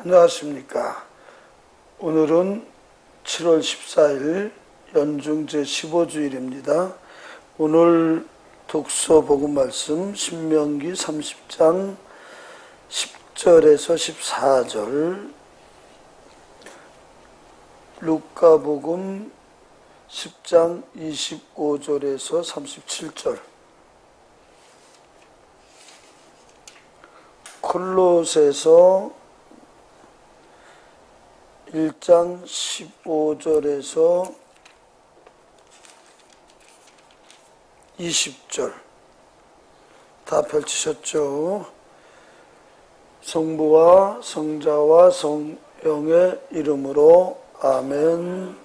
안녕하십니까. 오늘은 7월 14일 연중 제15주일입니다. 오늘 독서 복음 말씀 신명기 30장 10절에서 14절, 루카복음 10장 25절에서 37절, 콜로새서 1장 15절에서 20절 다 펼치셨죠? 성부와 성자와 성령의 이름으로 아멘.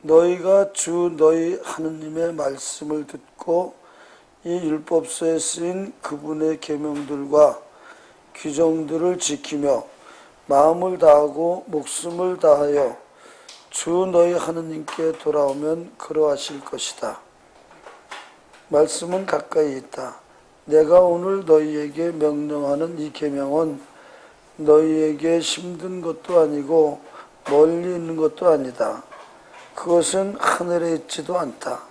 너희가 주 너희 하느님의 말씀을 듣고 이 율법서에 쓰인 그분의 계명들과 규정들을 지키며 마음을 다하고 목숨을 다하여 주 너희 하느님께 돌아오면 그러하실 것이다. 말씀은 가까이 있다. 내가 오늘 너희에게 명령하는 이 계명은 너희에게 힘든 것도 아니고 멀리 있는 것도 아니다. 그것은 하늘에 있지도 않다.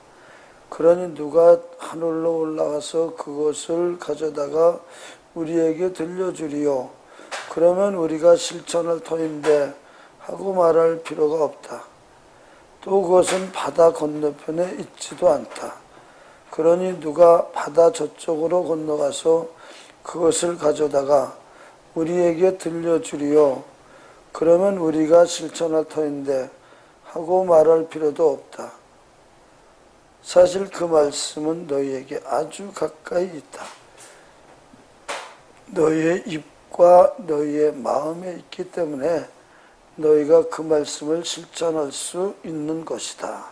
그러니 누가 하늘로 올라가서 그것을 가져다가 우리에게 들려주리요. 그러면 우리가 실천할 터인데 하고 말할 필요가 없다. 또 그것은 바다 건너편에 있지도 않다. 그러니 누가 바다 저쪽으로 건너가서 그것을 가져다가 우리에게 들려주리요. 그러면 우리가 실천할 터인데 하고 말할 필요도 없다. 사실 그 말씀은 너희에게 아주 가까이 있다. 너희의 입과 너희의 마음에 있기 때문에 너희가 그 말씀을 실천할 수 있는 것이다.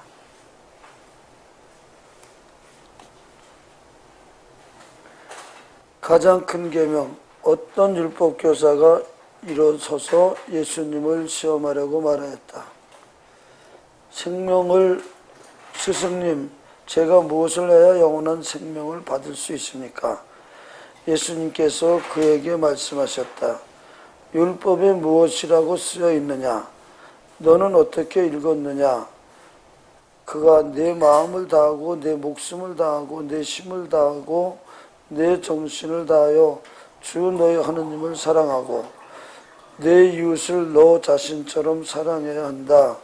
가장 큰 계명, 어떤 율법교사가 일어서서 예수님을 시험하려고 말하였다. 스승님, 제가 무엇을 해야 영원한 생명을 받을 수 있습니까? 예수님께서 그에게 말씀하셨다. 율법에 무엇이라고 쓰여 있느냐? 너는 어떻게 읽었느냐? 그가 내 마음을 다하고 내 목숨을 다하고 내 힘을 다하고 내 정신을 다하여 주 너희 하느님을 사랑하고 내 이웃을 너 자신처럼 사랑해야 한다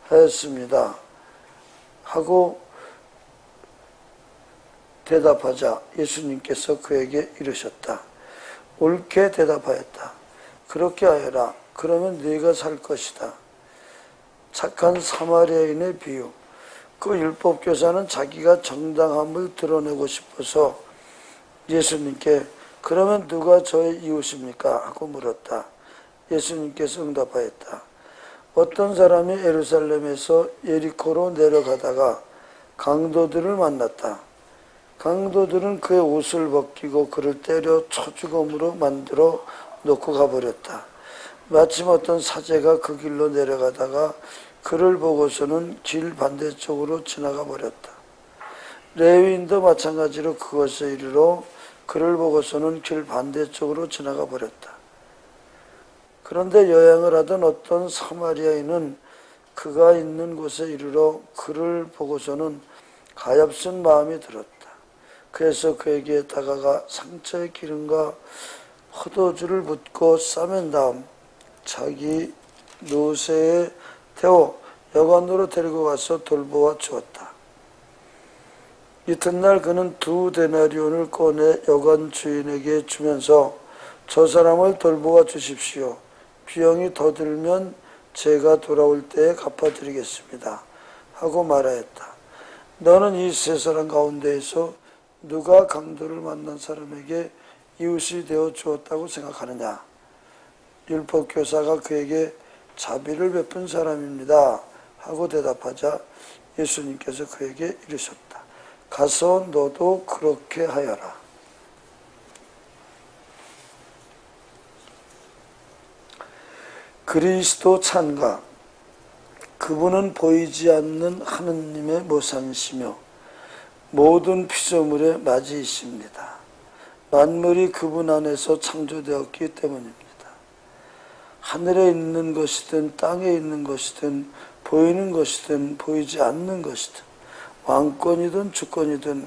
하였습니다. 하고 대답하자 예수님께서 그에게 이르셨다. 옳게 대답하였다. 그렇게 하여라. 그러면 네가 살 것이다. 착한 사마리아인의 비유. 그 율법교사는 자기가 정당함을 드러내고 싶어서 예수님께 그러면 누가 저의 이웃입니까? 하고 물었다. 예수님께서 응답하였다. 어떤 사람이 예루살렘에서 예리코로 내려가다가 강도들을 만났다. 강도들은 그의 옷을 벗기고 그를 때려 초죽음으로 만들어 놓고 가버렸다. 마침 어떤 사제가 그 길로 내려가다가 그를 보고서는 길 반대쪽으로 지나가 버렸다. 레위인도 마찬가지로 그것에 이르러 그를 보고서는 길 반대쪽으로 지나가 버렸다. 그런데 여행을 하던 어떤 사마리아인은 그가 있는 곳에 이르러 그를 보고서는 가엾은 마음이 들었다. 그래서 그에게 다가가 상처의 기름과 포도주를 붓고 싸맨 다음 자기 노새에 태워 여관으로 데리고 가서 돌보아 주었다. 이튿날 그는 2데나리온을 꺼내 여관 주인에게 주면서 저 사람을 돌보아 주십시오. 비용이 더 들면 제가 돌아올 때에 갚아드리겠습니다. 하고 말하였다. 너는 이 세 사람 가운데에서 누가 강도를 만난 사람에게 이웃이 되어 주었다고 생각하느냐? 율법교사가 그에게 자비를 베푼 사람입니다. 하고 대답하자 예수님께서 그에게 이르셨다. 가서 너도 그렇게 하여라. 그리스도 찬가. 그분은 보이지 않는 하느님의 모산이시며 모든 피조물의 맞이이십니다. 만물이 그분 안에서 창조되었기 때문입니다. 하늘에 있는 것이든 땅에 있는 것이든 보이는 것이든 보이지 않는 것이든 왕권이든 주권이든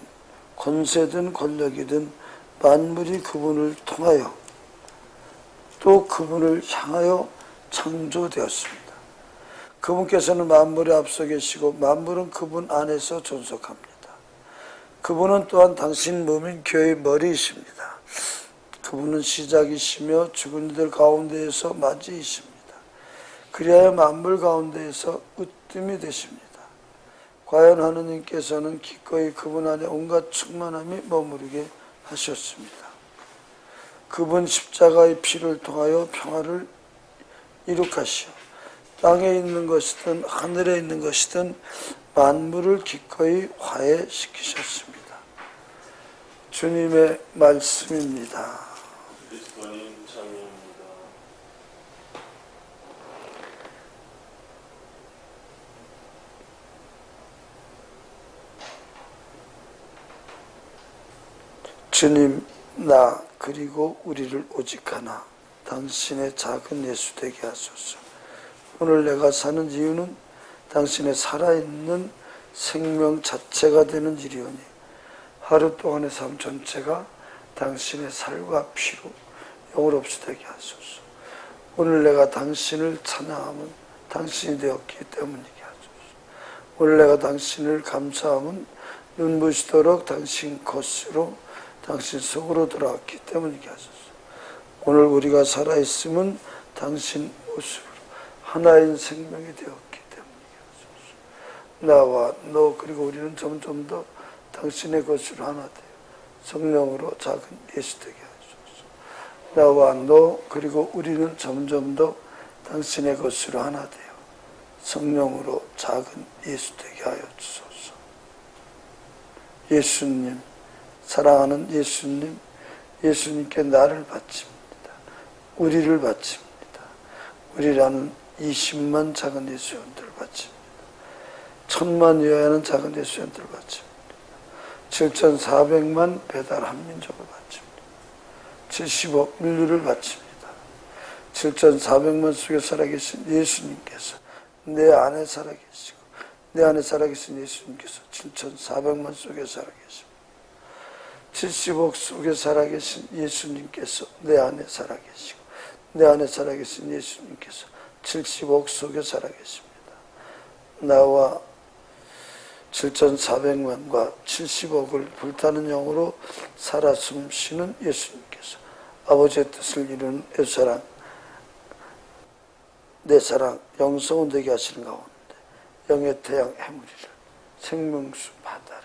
권세든 권력이든 만물이 그분을 통하여 또 그분을 향하여 창조되었습니다. 그분께서는 만물에 앞서 계시고 만물은 그분 안에서 존속합니다. 그분은 또한 당신 몸인 교회의 머리이십니다. 그분은 시작이시며 죽은 이들 가운데에서 맞이이십니다. 그리하여 만물 가운데에서 으뜸이 되십니다. 과연 하느님께서는 기꺼이 그분 안에 온갖 충만함이 머무르게 하셨습니다. 그분 십자가의 피를 통하여 평화를 이룩하시어 땅에 있는 것이든 하늘에 있는 것이든 만물을 기꺼이 화해시키셨습니다. 주님의 말씀입니다. 그리스도님 참여입니다. 주님, 나 그리고 우리를 오직 하나 당신의 작은 예수 되게 하소서. 오늘 내가 사는 이유는 당신의 살아있는 생명 자체가 되는 일이오니 하루 동안의 삶 전체가 당신의 살과 피로 영원없이 되게 하소서. 오늘 내가 당신을 찬양함은 당신이 되었기 때문이게 하소서. 오늘 내가 당신을 감사함은 눈부시도록 당신 것으로 당신 속으로 들어왔기 때문이게 하소서. 오늘 우리가 살아있음은 당신 모습으로 하나인 생명이 되었기 때문이게 하소서. 나와 너 그리고 우리는 점점 더 당신의 것으로 하나 되어 성령으로 작은 예수 되게 하소서. 나와 너 그리고 우리는 점점 더 당신의 것으로 하나 되어 성령으로 작은 예수 되게 하여 주소서. 예수님, 사랑하는 예수님, 예수님께 나를 바칩니다. 우리를 바칩니다. 우리라는 20만 작은 예수님들을 바칩니다. 1000만 여하는 작은 예수님들을 바칩니다. 7400만 배달 한민족을 바칩니다. 70억 인류를 바칩니다. 7400만 속에 살아계신 예수님께서 내 안에 살아계시고 내 안에 살아계신 예수님께서 7400만 속에 살아계십니다. 70억 속에 살아계신 예수님께서 내 안에 살아계시고 내 안에 살아계신 예수님께서 70억 속에 살아계십니다. 나와 7400만과 70억을 불타는 영으로 살아 숨쉬는 예수님께서 아버지의 뜻을 이루는 내 사랑 영성은 되게 하시는 가운데 영의 태양 해무리를 생명수 바다를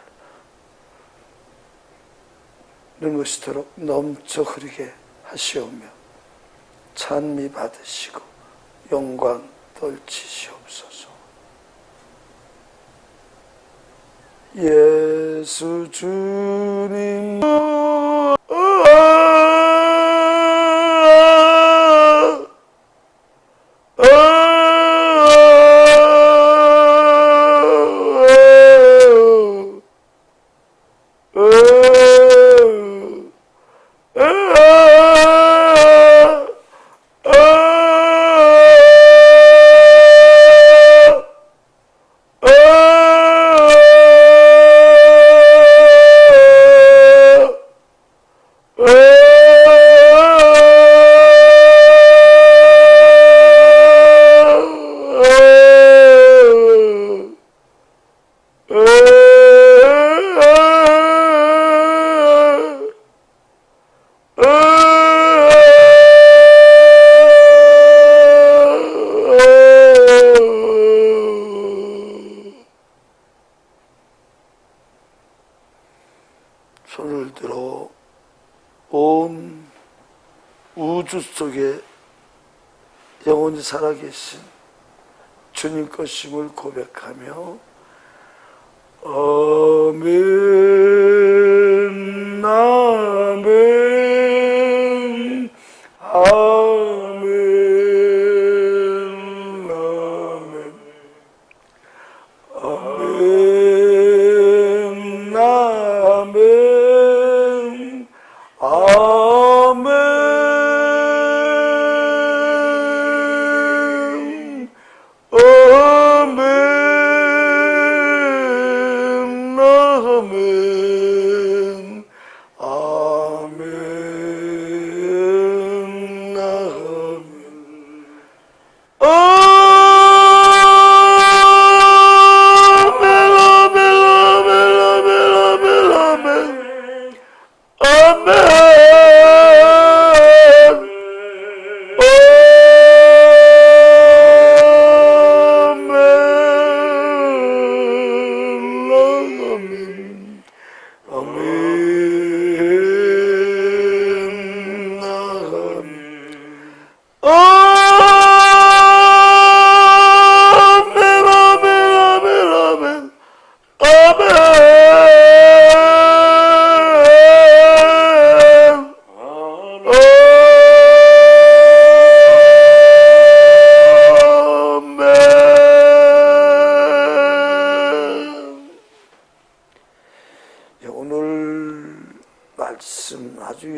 눈부시도록 넘쳐 흐르게 하시오며 찬미 받으시고 영광 떨치시옵소서. 예수 주님 손을 들어 온 우주 속에 영원히 살아계신 주님 것임을 고백하며 아멘 아멘 아멘 아멘 아멘 아멘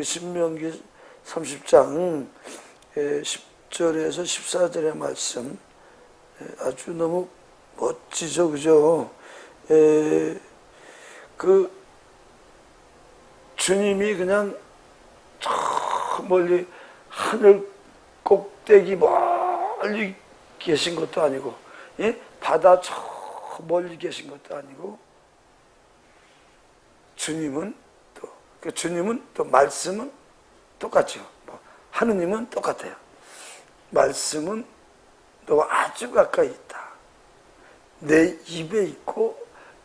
신명기 30장 10절에서 14절의 말씀 아주 너무 멋지죠, 그죠? 그 주님이 그냥 저 멀리 하늘 꼭대기 멀리 계신 것도 아니고, 바다 저 멀리 계신 것도 아니고, 주님은 또 말씀은 똑같죠. 하느님은 똑같아요. 말씀은 너와 아주 가까이 있다. 내 입에 있고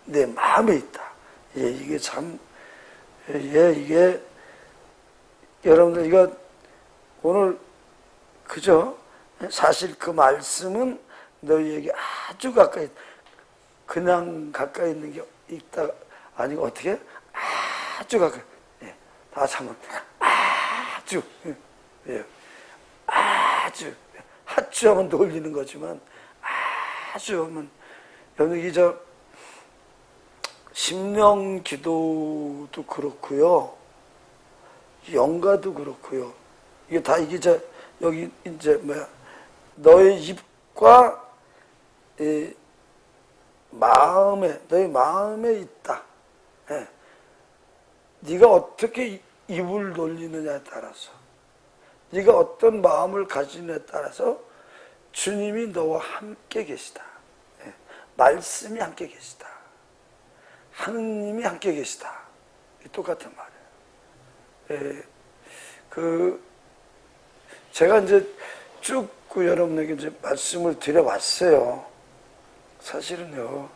내 마음에 있다. 이게 참, 이게 여러분들 이거 오늘 그죠? 사실 그 말씀은 너희에게 아주 가까이, 그냥 가까이 있는 게 있다 아니고 어떻게? 아주 가까이. 다시 한번 아주, 아주, 아주 하면 돌리는 거지만 아주 하면, 여러분 이 심령 기도도 그렇고요, 영가도 그렇고요. 이게 다 여기 너의 입과 너의 마음에 있다. 네가 어떻게 입을 돌리느냐에 따라서, 네가 어떤 마음을 가지느냐에 따라서 주님이 너와 함께 계시다. 말씀이 함께 계시다. 하느님이 함께 계시다. 똑같은 말이에요. 제가 이제 쭉 여러분에게 이제 말씀을 드려왔어요. 사실은요,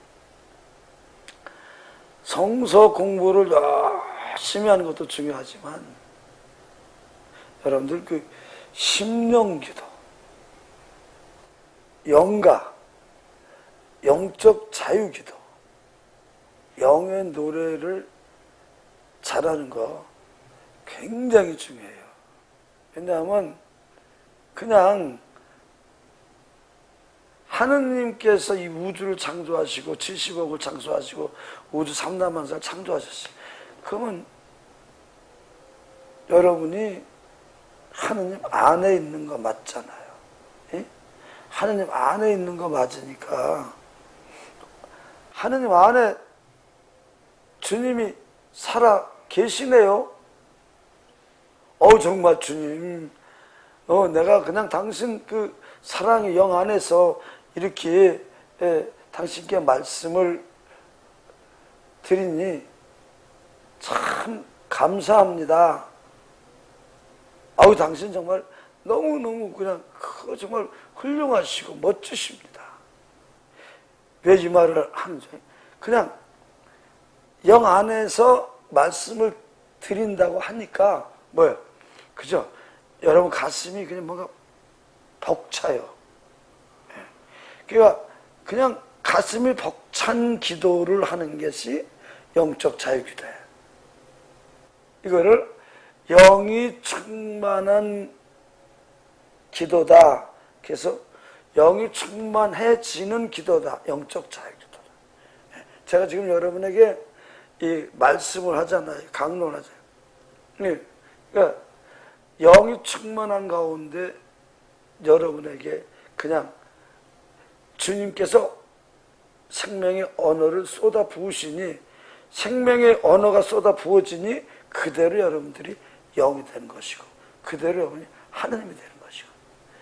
성서 공부를 열심히 하는 것도 중요하지만, 여러분들 그 심령기도, 영가, 영적 자유기도, 영의 노래를 잘하는 거 굉장히 중요해요. 왜냐하면 그냥 하느님께서 이 우주를 창조하시고 70억을 창조하시고 우주 3남만사를 창조하셨어요. 그러면 여러분이 하느님 안에 있는 거 맞잖아요. 하느님 안에 있는 거 맞으니까, 하느님 안에 주님이 살아 계시네요. 정말 주님, 내가 그냥 당신 그 사랑의 영 안에서 이렇게 당신께 말씀을 드리니 참 감사합니다. 당신 정말 너무너무 그냥 정말 훌륭하시고 멋지십니다. 왜 이 말을 하는지, 그냥 영 안에서 말씀을 드린다고 하니까 뭐예요? 그죠? 여러분 가슴이 그냥 뭔가 벅차요. 그러니까 그냥 가슴이 벅찬 기도를 하는 것이 영적 자유기도예요. 이거를 영이 충만한 기도다. 그래서 영이 충만해지는 기도다. 영적 자유기도다. 제가 지금 여러분에게 이 말씀을 하잖아요. 강론을 하잖아요. 그러니까 영이 충만한 가운데 여러분에게 그냥 주님께서 생명의 언어를 쏟아 부으시니, 생명의 언어가 쏟아 부어지니 그대로 여러분들이 영이 되는 것이고, 그대로 여러분이 하느님이 되는 것이고,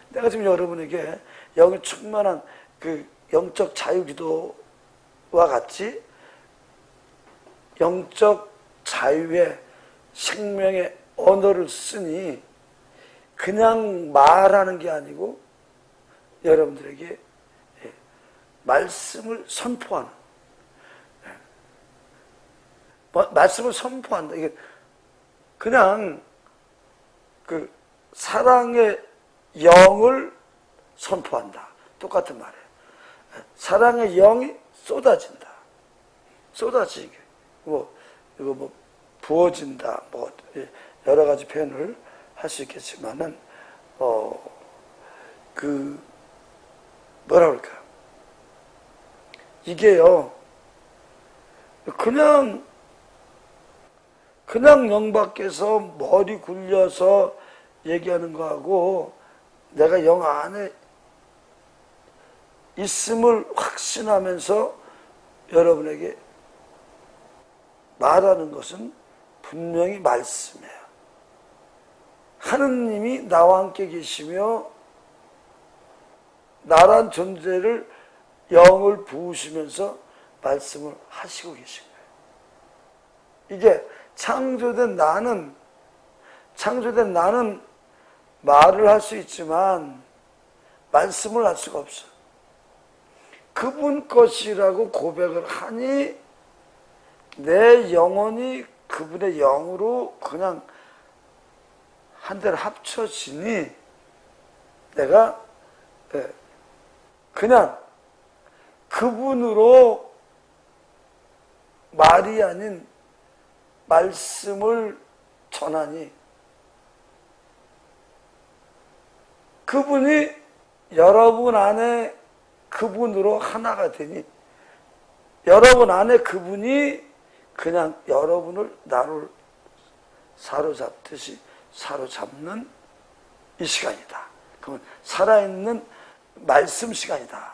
내가 지금 여러분에게 영이 충만한 그 영적 자유기도와 같이 영적 자유의 생명의 언어를 쓰니 그냥 말하는 게 아니고 여러분들에게 말씀을 선포하는, 말씀을 선포한다. 이게 그냥 그 사랑의 영을 선포한다. 똑같은 말이에요. 사랑의 영이 쏟아진다. 쏟아지게. 이거 부어진다. 여러 가지 표현을 할 수 있겠지만은, 뭐라 그럴까요? 이게요, 그냥 그냥 영 밖에서 머리 굴려서 얘기하는 거하고 내가 영 안에 있음을 확신하면서 여러분에게 말하는 것은 분명히 말씀이에요. 하느님이 나와 함께 계시며 나란 존재를 영을 부으시면서 말씀을 하시고 계신 거예요. 이게 창조된 나는 말을 할 수 있지만 말씀을 할 수가 없어. 그분 것이라고 고백을 하니 내 영혼이 그분의 영으로 그냥 한데를 합쳐지니 내가 그냥 그분으로 말이 아닌 말씀을 전하니 그분이 여러분 안에 그분으로 하나가 되니 여러분 안에 그분이 그냥 여러분을 나를 사로잡듯이 사로잡는 이 시간이다. 그러면 살아있는 말씀 시간이다.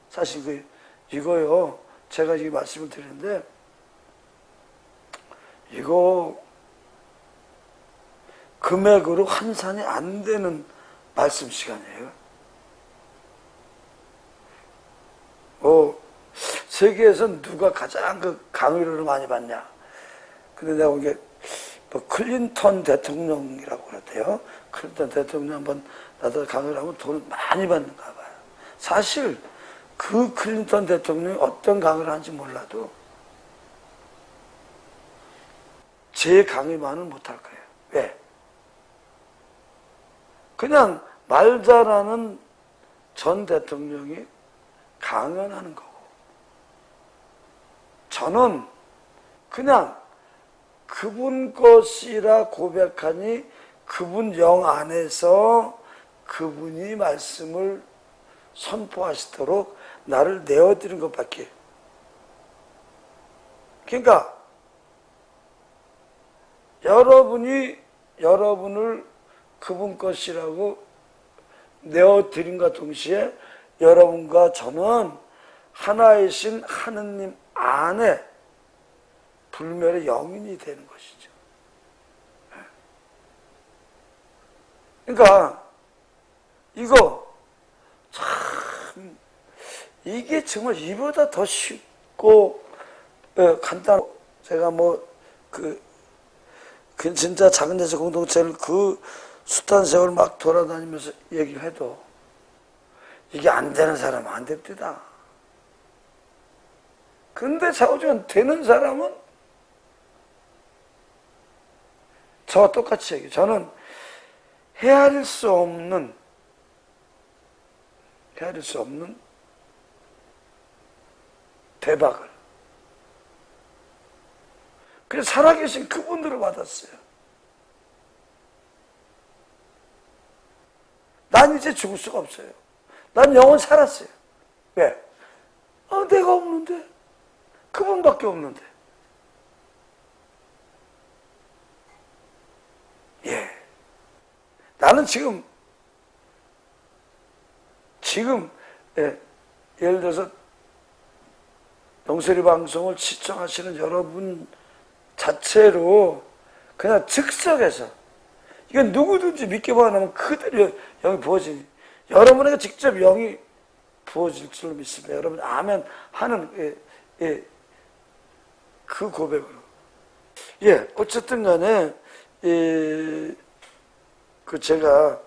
사실 이거요. 제가 이 말씀을 드리는데 이거 금액으로 환산이 안 되는 말씀 시간이에요. 세계에서 누가 가장 그 강의를 많이 받냐? 근데 내가 본 게 클린턴 대통령이라고 그랬대요. 클린턴 대통령 한번 나도 강의를 하면 돈을 많이 받는가 봐요. 사실 그 클린턴 대통령이 어떤 강의를 하는지 몰라도 제 강의만은 못할 거예요. 왜? 그냥 말 잘하는 전 대통령이 강연하는 거고 저는 그냥 그분 것이라 고백하니 그분 영 안에서 그분이 말씀을 선포하시도록 나를 내어드린 것밖에. 그러니까 여러분이 여러분을 그분 것이라고 내어드림과 동시에 여러분과 저는 하나이신 하느님 안에 불멸의 영인이 되는 것이죠. 그러니까 이거 참 이게 정말 이보다 더 쉽고 간단. 제가 그 진짜 작은 예수 공동체를 그 숱한 세월 막 돌아다니면서 얘기를 해도 이게 안 되는 사람은 안 됩니다. 그런데 좌우지간 되는 사람은 저와 똑같이 얘기해요. 저는 헤아릴 수 없는 대박을 그래서 살아계신 그분들을 받았어요. 난 이제 죽을 수가 없어요. 난 영원 살았어요. 왜? 내가 없는데. 그분밖에 없는데. 예. 나는 지금 예를 들어서 영소리 방송을 시청하시는 여러분 자체로 그냥 즉석에서 이건 누구든지 믿기만 하면 그대로 영이 부어지니 여러분에게 직접 영이 부어질 줄로 믿습니다. 여러분 아멘 하는 그 고백으로. 어쨌든 간에 제가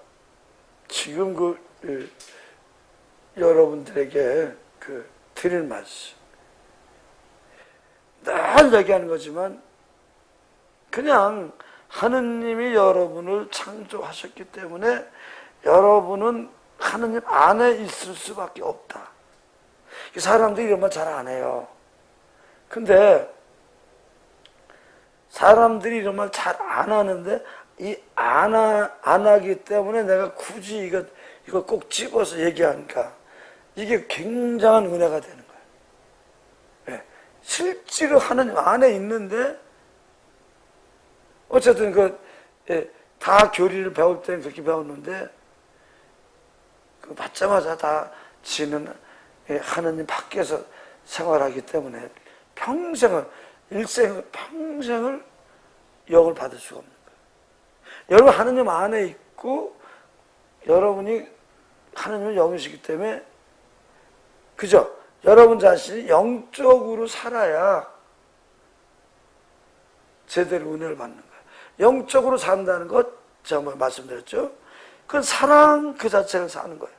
지금 여러분들에게 드릴 말씀 늘 얘기하는 거지만 그냥 하느님이 여러분을 창조하셨기 때문에 여러분은 하느님 안에 있을 수밖에 없다. 사람들이 이런 말 잘 안 해요. 근데 사람들이 이런 말 잘 안 하는데 안 하기 때문에 내가 굳이 이거 꼭 집어서 얘기하니까 이게 굉장한 은혜가 되는 거예요. 왜? 실제로 하느님 안에 있는데 어쨌든 다 교리를 배울 때는 그렇게 배웠는데 그 받자마자 다 지는 하느님 밖에서 생활하기 때문에 일생을 영을 받을 수가 없는 거예요. 여러분 하느님 안에 있고 여러분이 하느님을 영이시기 때문에 그죠? 여러분 자신이 영적으로 살아야 제대로 은혜를 받는 거예요. 영적으로 산다는 것 제가 말씀드렸죠? 그건 사랑 그 자체를 사는 거예요.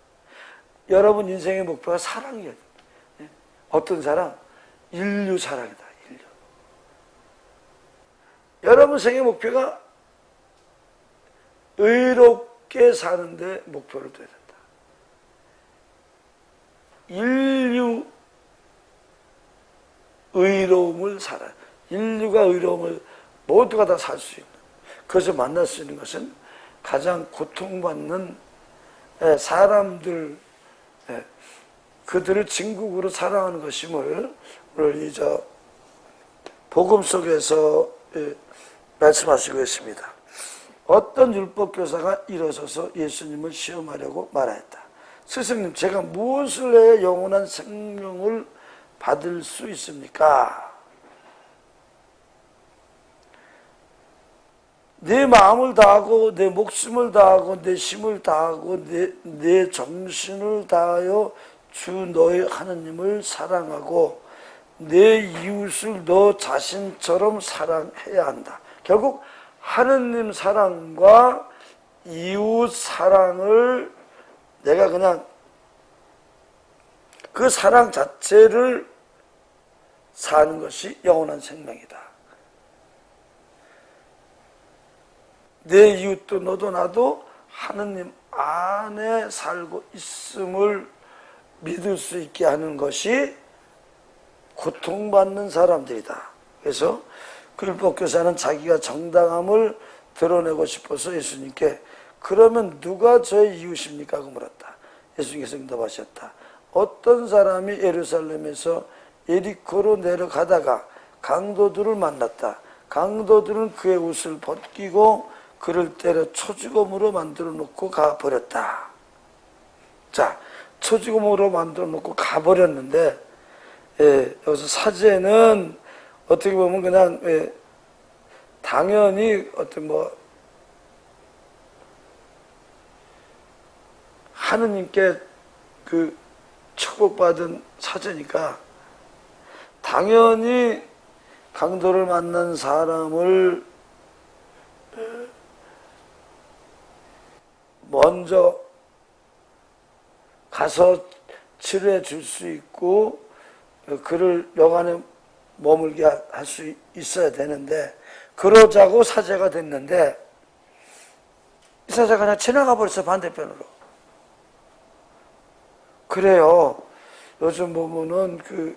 여러분 인생의 목표가 사랑이에요. 어떤 사랑? 인류 사랑이다. 인류. 여러분 생의 목표가 의롭게 사는데 목표를 둬야 된다. 인류 의로움을 살아요. 인류가 의로움을 모두가 다 살 수 있는, 그것을 만날 수 있는 것은 가장 고통받는 사람들, 그들을 진국으로 사랑하는 것임을 오늘 이 복음 속에서 말씀하시고 있습니다. 어떤 율법교사가 일어서서 예수님을 시험하려고 말하였다. 스승님, 제가 무엇을 해야 영원한 생명을 받을 수 있습니까? 내 마음을 다하고 내 목숨을 다하고 내 힘을 다하고 내 정신을 다하여 주 너의 하느님을 사랑하고 내 이웃을 너 자신처럼 사랑해야 한다. 결국 하느님 사랑과 이웃 사랑을 내가 그냥 그 사랑 자체를 사는 것이 영원한 생명이다. 내 이웃도 너도 나도 하느님 안에 살고 있음을 믿을 수 있게 하는 것이 고통받는 사람들이다. 그래서 그 율법교사는 자기가 정당함을 드러내고 싶어서 예수님께 그러면 누가 저의 이웃입니까? 하고 물었다. 예수님께서 응답하셨다. 어떤 사람이 예루살렘에서 예리코로 내려가다가 강도들을 만났다. 강도들은 그의 옷을 벗기고 그를 때려 초죽음으로 만들어 놓고 가버렸다. 자, 초죽음으로 만들어 놓고 가버렸는데, 여기서 사제는 어떻게 보면 그냥, 당연히 하느님께 그 축복받은 사제니까, 당연히 강도를 만난 사람을 먼저 가서 치료해 줄 수 있고 그를 여간에 머물게 할 수 있어야 되는데 그러자고 사제가 됐는데 이 사제가 그냥 지나가 버렸어. 반대편으로. 그래요. 요즘 보면은 그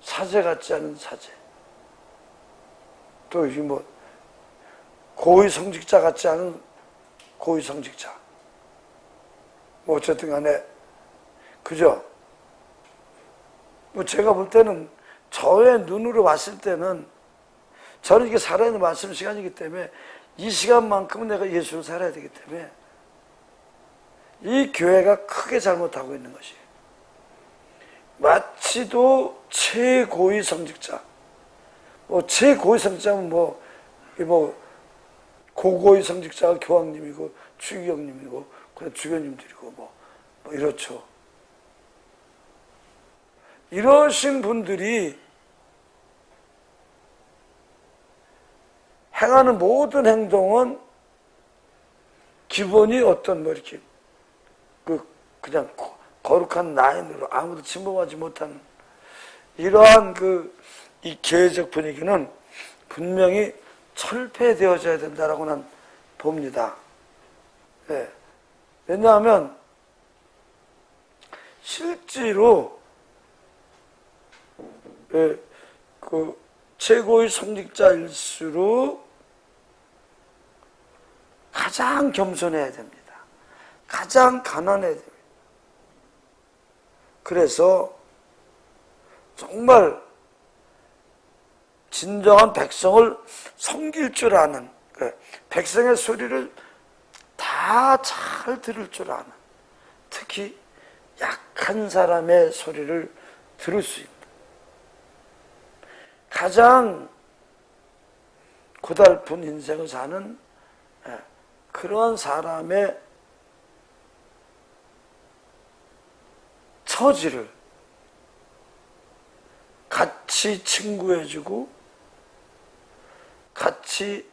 사제 같지 않은 사제, 또 이 고위 성직자 같지 않은 고위 성직자. 어쨌든 간에, 그죠? 제가 볼 때는, 저의 눈으로 봤을 때는, 저는 이게 살아야 하는 말씀 시간이기 때문에, 이 시간만큼은 내가 예수를 살아야 되기 때문에, 이 교회가 크게 잘못하고 있는 것이에요. 마치도 최고위 성직자. 최고위 성직자는 고고위 성직자가 교황님이고 추기경님이고 그다음 주교님들이고 이렇죠. 이러신 분들이 행하는 모든 행동은 기본이 이렇게 그냥 거룩한 라인으로 아무도 침범하지 못하는 이러한 이 교회적 분위기는 분명히 철폐되어져야 된다라고 난 봅니다. 네. 왜냐하면 실제로 그 최고의 성직자일수록 가장 겸손해야 됩니다. 가장 가난해야 됩니다. 그래서 정말 진정한 백성을 섬길 줄 아는, 백성의 소리를 다 잘 들을 줄 아는, 특히 약한 사람의 소리를 들을 수 있는 가장 고달픈 인생을 사는 그러한 사람의 처지를 같이 친구해주고 같이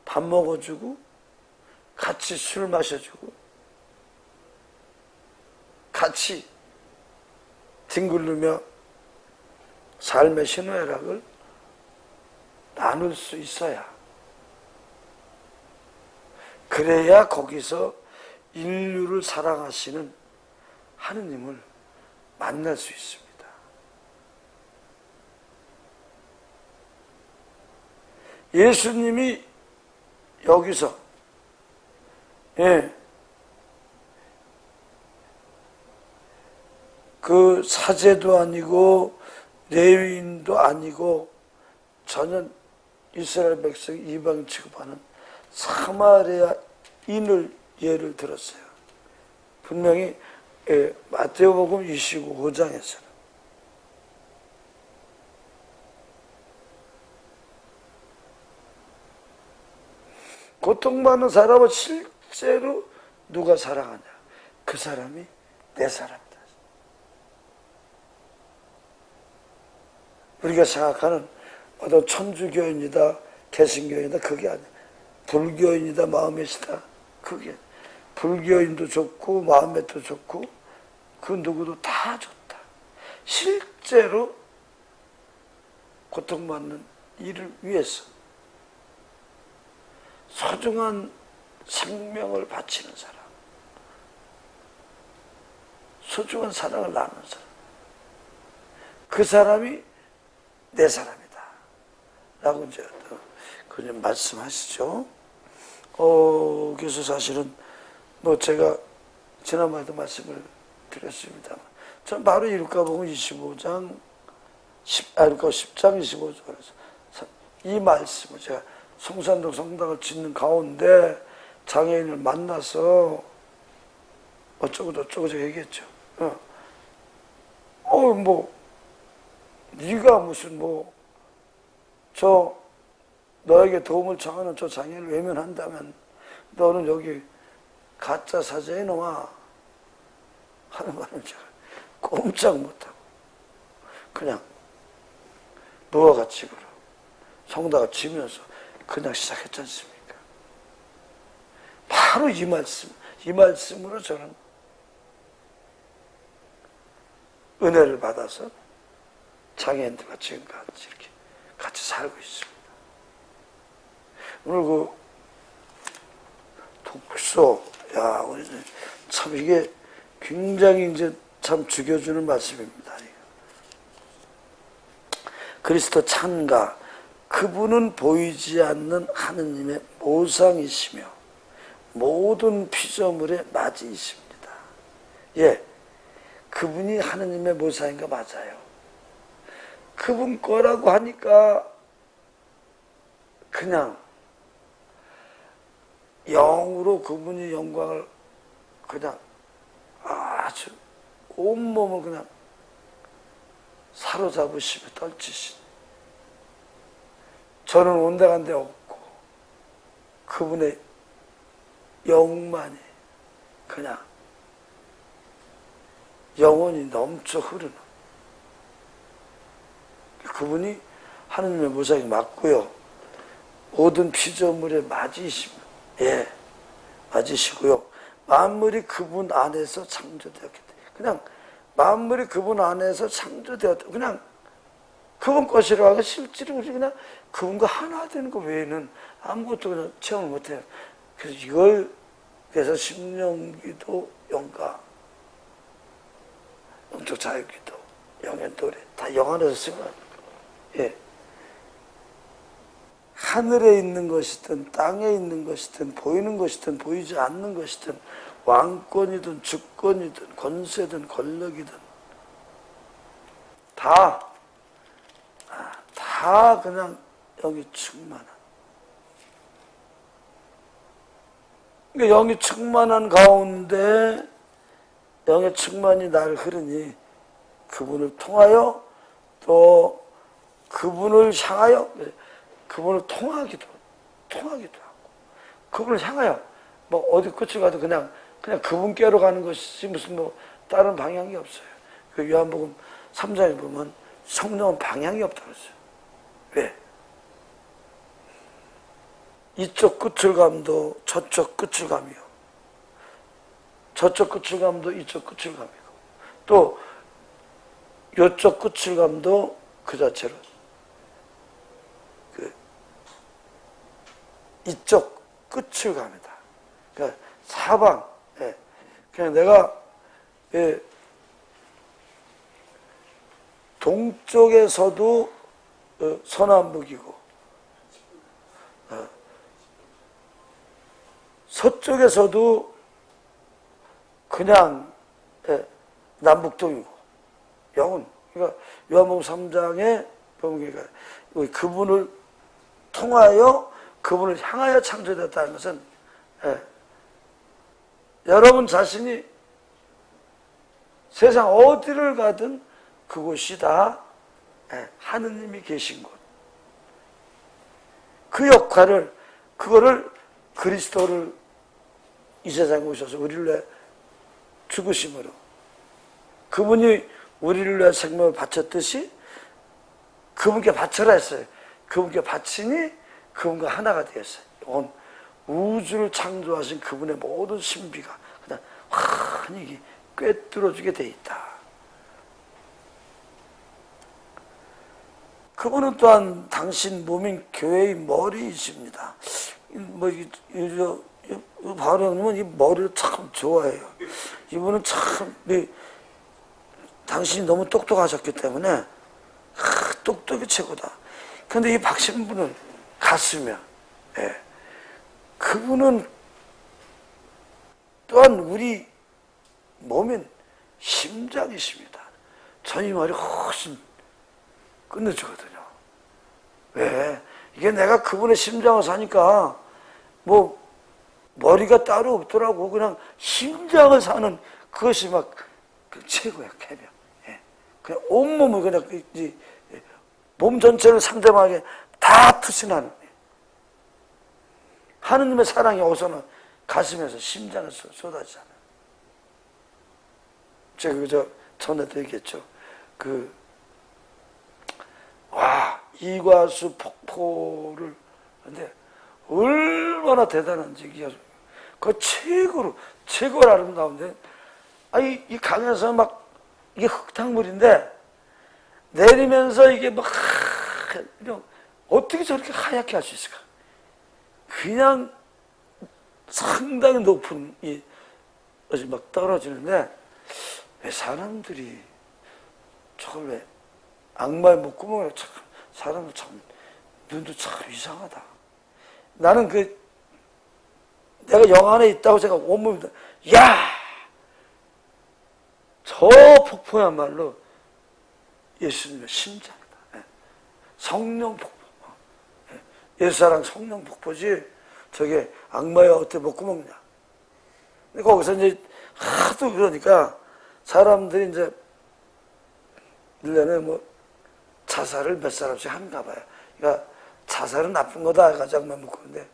밥 먹어주고 같이 술 마셔주고 같이 뒹굴르며 삶의 희노애락을 나눌 수 있어야, 그래야 거기서 인류를 사랑하시는 하느님을 만날 수 있습니다. 예수님이 여기서 그 사제도 아니고 레위인도 아니고 전혀 이스라엘 백성 이방 취급하는 사마리아인을 예를 들었어요. 분명히 마태복음 25장에서는 고통받는 사람을 실제로 누가 사랑하냐? 그 사람이 내 사람이다. 우리가 생각하는 어떤 천주교인이다, 개신교인이다, 그게 아니야. 불교인이다, 마음에시다, 그게. 불교인도 좋고 마음에도 좋고 그 누구도 다 좋다. 실제로 고통받는 이를 위해서 소중한 생명을 바치는 사람, 소중한 사랑을 나누는 사람, 그 사람이 내 사람이다 라고 이제 그냥 말씀하시죠. 그래서 사실은 뭐 제가 지난번에도 말씀을 드렸습니다. 전 바로 이루가복음 25장 10장 25절에서 이 말씀을 제가 성산동 성당을 짓는 가운데 장애인을 만나서 어쩌고 저쩌고 제가 얘기했죠. 네가 무슨 너에게 도움을 청하는 저 장애인을 외면한다면 너는 여기 가짜 사제에 놈아 하는 말은 제가 꼼짝 못하고 그냥 무화과 집으로 성다가 지면서 그냥 시작했지 않습니까? 바로 이 말씀으로 저는 은혜를 받아서 장애인들과 지금까지 이렇게 같이 살고 있습니다. 오늘 그 독서, 우리 참 이게 굉장히 이제 참 죽여주는 말씀입니다. 그리스도 찬가, 그분은 보이지 않는 하느님의 모상이시며 모든 피조물의 맞이이십니다. 그분이 하느님의 모상인가 맞아요. 그분 거라고 하니까 그냥 영으로 그분이 영광을 그냥 아주 온몸을 그냥 사로잡으시며 떨치신, 저는 온데간데 없고 그분의 영만이 그냥 영원히 넘쳐 흐르는, 그분이 하느님의 모상이 맞고요. 모든 피조물의 맞이시며 맞으시고요. 만물이 그분 안에서 창조되었기 때문에 그냥 만물이 그분 안에서 창조되었다. 그냥 그분 것이라고 하고 실제로 우리 그냥 그분과 하나 되는 것 외에는 아무것도 그냥 체험을 못해요. 그래서 심령기도, 영가, 영적 자유기도, 영의 노래 다 영 안에서 쓰면 하늘에 있는 것이든 땅에 있는 것이든 보이는 것이든 보이지 않는 것이든 왕권이든 주권이든 권세든 권력이든 다 다 그냥 영이 충만한. 그러니까 영이 충만한 가운데 영의 충만이 나를 흐르니 그분을 통하여 또 그분을 향하여 그분을 통하기도 하고 그분을 향하여 뭐 어디 끝을 가도 그냥 그분께로 가는 것이지 무슨 뭐 다른 방향이 없어요. 그 요한복음 3장에 보면 성령은 방향이 없다고 했어요. 왜? 이쪽 끝을 감도 저쪽 끝을 감이요. 저쪽 끝을 감도 이쪽 끝을 감이고 또 이쪽 끝을 감도 그 자체로 이쪽 끝을 감이다. 그러니까 사방, 그냥 내가 동쪽에서도 서남북이고 서쪽에서도 그냥 남북동이고 영은 그러니까 요한복음 3장에 보면 그러니까 그분을 통하여 그분을 향하여 창조됐다는 것은 여러분 자신이 세상 어디를 가든 그곳이 다 하느님이 계신 곳. 그 역할을 그거를 그리스도를 이 세상에 오셔서 우리를 위해 죽으심으로 그분이 우리를 위해 생명을 바쳤듯이 그분께 바쳐라 했어요. 그분께 바치니 그분과 하나가 되었어요. 온 우주를 창조하신 그분의 모든 신비가 그냥 환히 꿰뚫어주게 돼 있다. 그분은 또한 당신 몸인 교회의 머리이십니다. 바로 형님은 이 머리를 참 좋아해요. 이분은 참 당신이 너무 똑똑하셨기 때문에 똑똑이 최고다. 그런데 이 박신부는 가슴이야. 그분은 또한 우리 몸인 심장이십니다. 전 이 말이 훨씬 끝내주거든요. 왜? 이게 내가 그분의 심장을 사니까 뭐 머리가 따로 없더라고. 그냥 심장을 사는 그것이 막 최고야, 개명. 그냥 온몸을 그냥 몸 전체를 상대방에게 다 투신하는 하느님의 사랑이 우선은 가슴에서 심장에서 쏟아지잖아요. 제가 그저 전에도 얘기했죠. 이과수 폭포를 근데 얼마나 대단한지 그 최고로 아름다운데 이 강에서 막 이게 흙탕물인데 내리면서 이게 막 어떻게 저렇게 하얗게 할 수 있을까? 그냥 상당히 높은 것이 막 떨어지는데 왜 사람들이 저걸 왜 악마의 목구멍으로 참 사람은 참 눈도 참 이상하다. 나는 내가 영 안에 있다고 제가 온몸이 저 폭포야말로 예수님의 심장이다. 성령 폭포. 예수사랑 성령 폭포지 저게 악마의 어떻게 목구멍이냐. 근데 거기서 이제 하도 그러니까 사람들이 이제 1년에 뭐 자살을 몇 사람씩 한가 봐요. 그러니까 자살은 나쁜 거다 해가지고 악마 묶었는데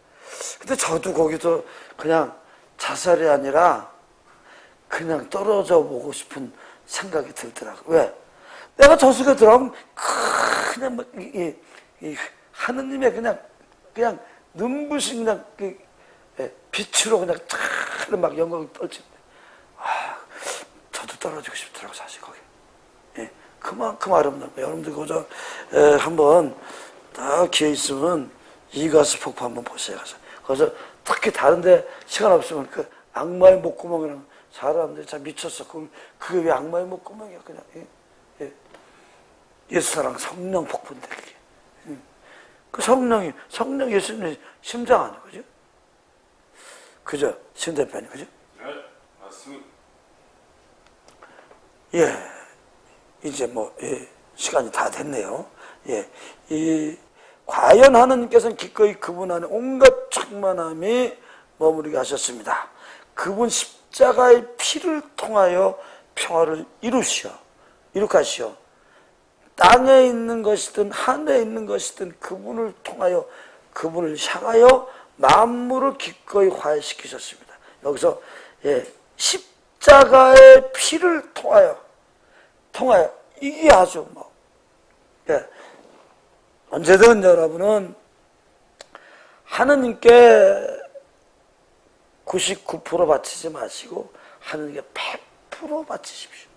근데 저도 거기서 그냥 자살이 아니라 그냥 떨어져 보고 싶은 생각이 들더라고. 왜? 내가 저 속에 들어가면 그냥 막 하느님의 그냥 눈부신 그냥 빛으로 그냥 막 영광을 떨치는데 저도 떨어지고 싶더라고 사실 거기. 그만큼 아름다워. 여러분들 그저 한번 딱 기회 있으면 이가수 폭포 한번 보세요. 그래서 특히 다른데 시간 없으면 그 악마의 목구멍이랑 사람들이 참 미쳤어. 그게 왜 악마의 목구멍이야? 그냥 예수사랑 성령 폭포인데 그게. 그 성령 예수님의 심장 아니야, 그죠? 그죠? 신 대표님, 그죠? 네, 맞습니다. 이제 시간이 다 됐네요. 예, 이 과연 하나님께서는 기꺼이 그분 안에 온갖 충만함이 머무르게 하셨습니다. 그분 십자가의 피를 통하여 평화를 이룩하시오. 땅에 있는 것이든 하늘에 있는 것이든 그분을 통하여 그분을 향하여 만물을 기꺼이 화해시키셨습니다. 여기서 십자가의 피를 통하여 이게 아주 언제든 여러분은 하느님께 99% 바치지 마시고 하느님께 100% 바치십시오.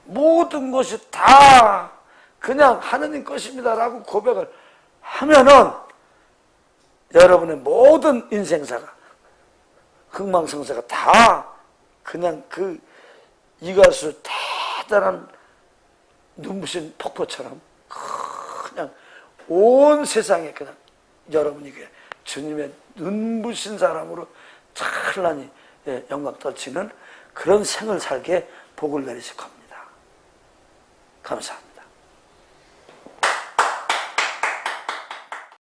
모든 것이 다 그냥 하느님 것입니다라고 고백을 하면은 여러분의 모든 인생사가 흥망성쇠가 다 그냥 그 이가수 대단한 눈부신 폭포처럼 그냥 온 세상에 그냥 여러분이 주님의 눈부신 사람으로 찬란히 영광 떨치는 그런 생을 살게 복을 내리실 겁니다. 감사합니다.